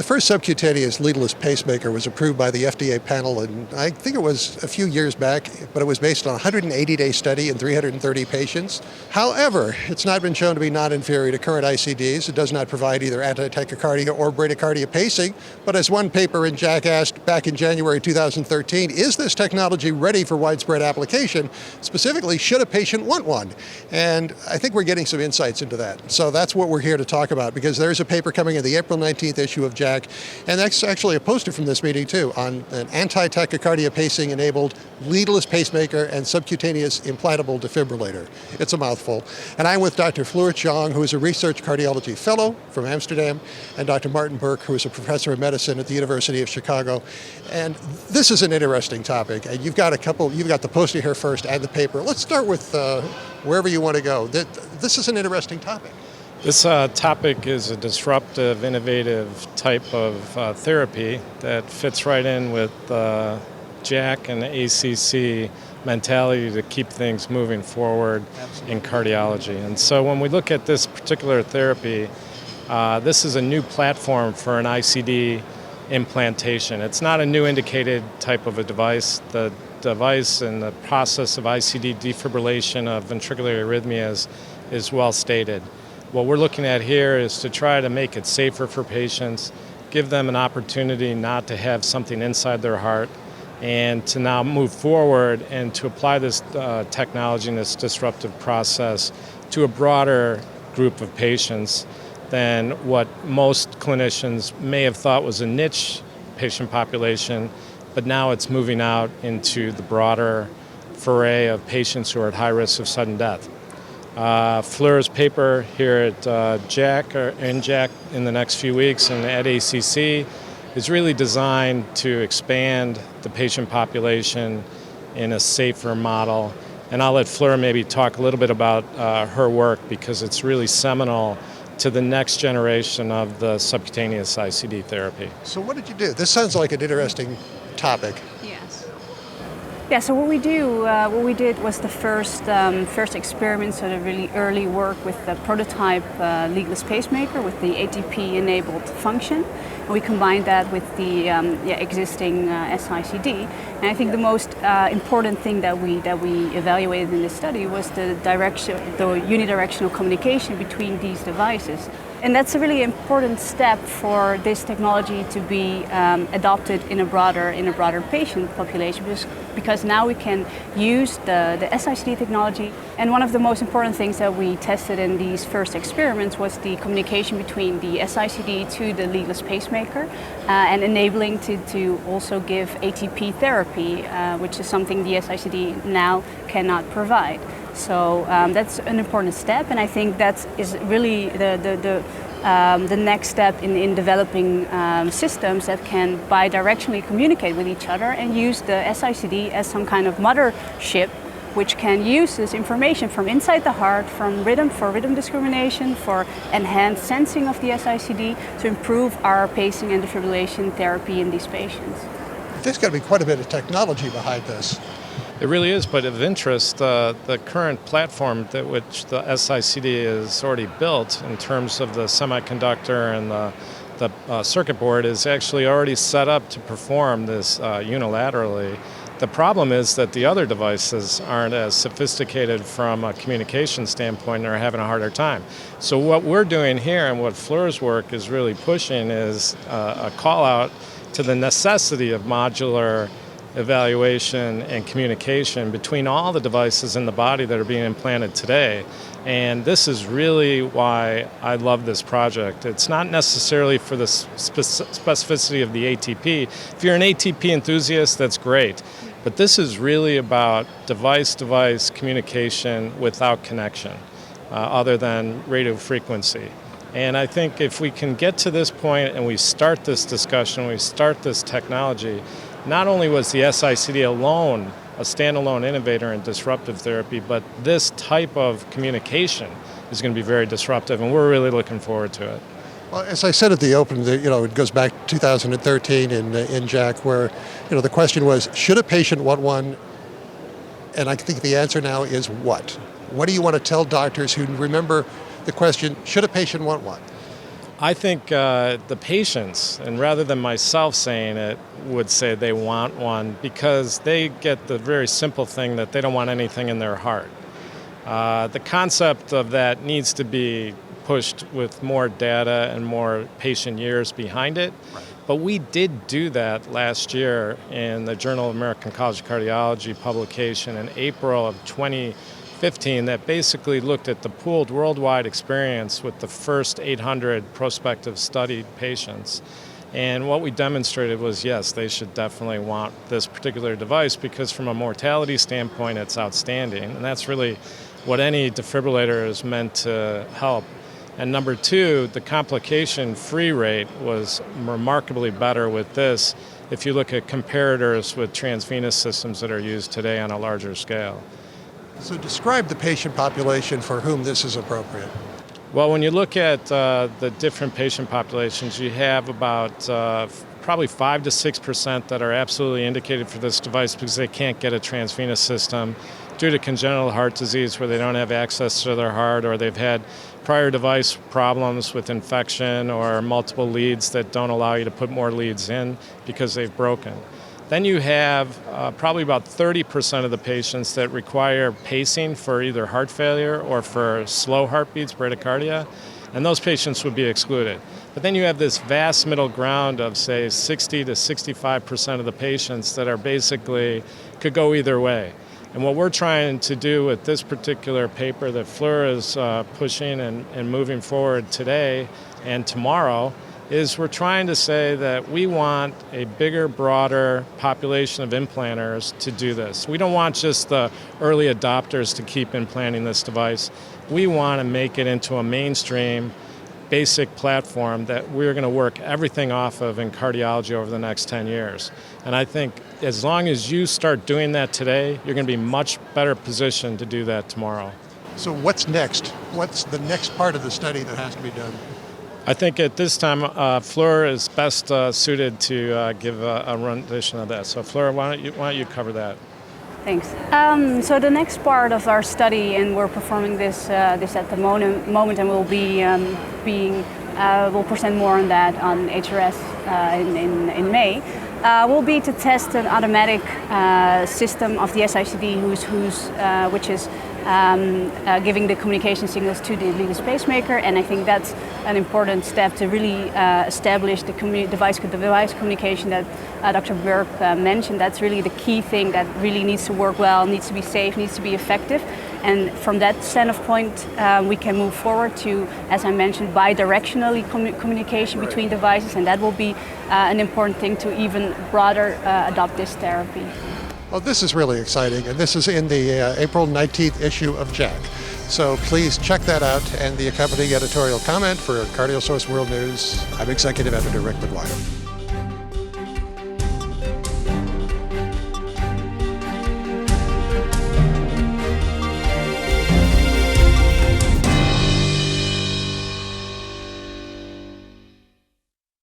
first subcutaneous leadless pacemaker was approved by the FDA panel, and I think it was a few years back, but it was based on a 180-day study in 330 patients. However, it's not been shown to be non-inferior to current ICDs. It does not provide either anti-tachycardia or bradycardia pacing, but as one paper in JACC asked back in January 2013, is this technology ready for widespread application? Specifically, should a patient want one? And I think we're getting some insights into that. So that's what we're here to talk about, because there's a paper coming in the April 19th issue of JACC, and that's actually a poster from this meeting too, on an anti-tachycardia pacing enabled leadless pacemaker and subcutaneous implantable defibrillator. It's a mouthful. And I'm with Dr. Fleur Tjong, who is a research cardiology fellow from Amsterdam, and Dr. Martin Burke, who is a professor of medicine at the University of Chicago. And this is an interesting topic. And you've got the poster here first and the paper. Let's start with wherever you want to go. This is an interesting topic. This topic is a disruptive, innovative type of therapy that fits right in with JACC and the ACC mentality to keep things moving forward in cardiology. And so when we look at this particular therapy, this is a new platform for an ICD implantation. It's not a new indicated type of a device. The device and the process of ICD defibrillation of ventricular arrhythmias is well stated. What we're looking at here is to try to make it safer for patients, give them an opportunity not to have something inside their heart, and to now move forward and to apply this technology and this disruptive process to a broader group of patients than what most clinicians may have thought was a niche patient population, but now it's moving out into the broader foray of patients who are at high risk of sudden death. Fleur's paper here at JACC in the next few weeks and at ACC is really designed to expand the patient population in a safer model. And I'll let Fleur maybe talk a little bit about her work, because it's really seminal to the next generation of the subcutaneous ICD therapy. So what did you do? This sounds like an interesting topic. Yeah, so what we did was the first experiment, so the really early work with the prototype leadless pacemaker with the ATP-enabled function. And we combined that with the existing SICD. And I think the most important thing that we evaluated in this study was the unidirectional communication between these devices. And that's a really important step for this technology to be adopted in a broader patient population, because now we can use the SICD technology. And one of the most important things that we tested in these first experiments was the communication between the SICD to the leadless pacemaker, and enabling to also give ATP therapy, which is something the SICD now cannot provide. So that's an important step, and I think that is really the next step in developing systems that can bidirectionally communicate with each other and use the SICD as some kind of mothership, which can use this information from inside the heart, for rhythm discrimination, for enhanced sensing of the SICD, to improve our pacing and defibrillation therapy in these patients. There's got to be quite a bit of technology behind this. It really is, but of interest, the current platform which the SICD is already built in terms of the semiconductor and the circuit board is actually already set up to perform this unilaterally. The problem is that the other devices aren't as sophisticated from a communication standpoint and are having a harder time. So what we're doing here and what Fleur's work is really pushing is a call out to the necessity of modular evaluation and communication between all the devices in the body that are being implanted today. And this is really why I love this project. It's not necessarily for the specificity of the ATP. If you're an ATP enthusiast, that's great. But this is really about device-device communication without connection, other than radio frequency. And I think if we can get to this point and we start this discussion, we start this technology, not only was the SICD alone a standalone innovator in disruptive therapy, but this type of communication is going to be very disruptive, and we're really looking forward to it. Well, as I said at the open, it goes back to 2013 in JACC, where the question was, should a patient want one? And I think the answer now is what? What do you want to tell doctors who remember the question, should a patient want one? I think the patients, and rather than myself saying it, would say they want one because they get the very simple thing that they don't want anything in their heart. The concept of that needs to be pushed with more data and more patient years behind it. Right. But we did do that last year in the Journal of American College of Cardiology publication in April of 2015 that basically looked at the pooled worldwide experience with the first 800 prospective studied patients. And what we demonstrated was, yes, they should definitely want this particular device because from a mortality standpoint, it's outstanding. And that's really what any defibrillator is meant to help. And number two, the complication-free rate was remarkably better with this if you look at comparators with transvenous systems that are used today on a larger scale. So describe the patient population for whom this is appropriate. Well, when you look at the different patient populations, you have about probably 5 to 6% that are absolutely indicated for this device because they can't get a transvenous system due to congenital heart disease where they don't have access to their heart, or they've had prior device problems with infection or multiple leads that don't allow you to put more leads in because they've broken. Then you have probably about 30% of the patients that require pacing for either heart failure or for slow heartbeats, bradycardia, and those patients would be excluded. But then you have this vast middle ground of, say, 60 to 65% of the patients that are basically could go either way. And what we're trying to do with this particular paper that Fleur is pushing and moving forward today and tomorrow is we're trying to say that we want a bigger, broader population of implanters to do this. We don't want just the early adopters to keep implanting this device. We want to make it into a mainstream, basic platform that we're going to work everything off of in cardiology over the next 10 years. And I think as long as you start doing that today, you're going to be much better positioned to do that tomorrow. So what's next? What's the next part of the study that has to be done? I think at this time, Fleur is best suited to give a rendition of that. So Fleur, why don't you cover that? Thanks. So the next part of our study, and we're performing this at the moment, and we'll be we'll present more on that on HRS in May. Will be to test an automatic system of the SICD, which is giving the communication signals to the leadless pacemaker, and I think that's an important step to really establish the device-to-device communication that Dr. Burke mentioned. That's really the key thing that really needs to work well, needs to be safe, needs to be effective. And from that standpoint, we can move forward to, as I mentioned, bi-directionally communication between devices, and that will be an important thing to even broader adopt this therapy. Well, this is really exciting, and this is in the April 19th issue of JACC. So please check that out and the accompanying editorial comment for Cardio Source World News. I'm Executive Editor Rick McGuire.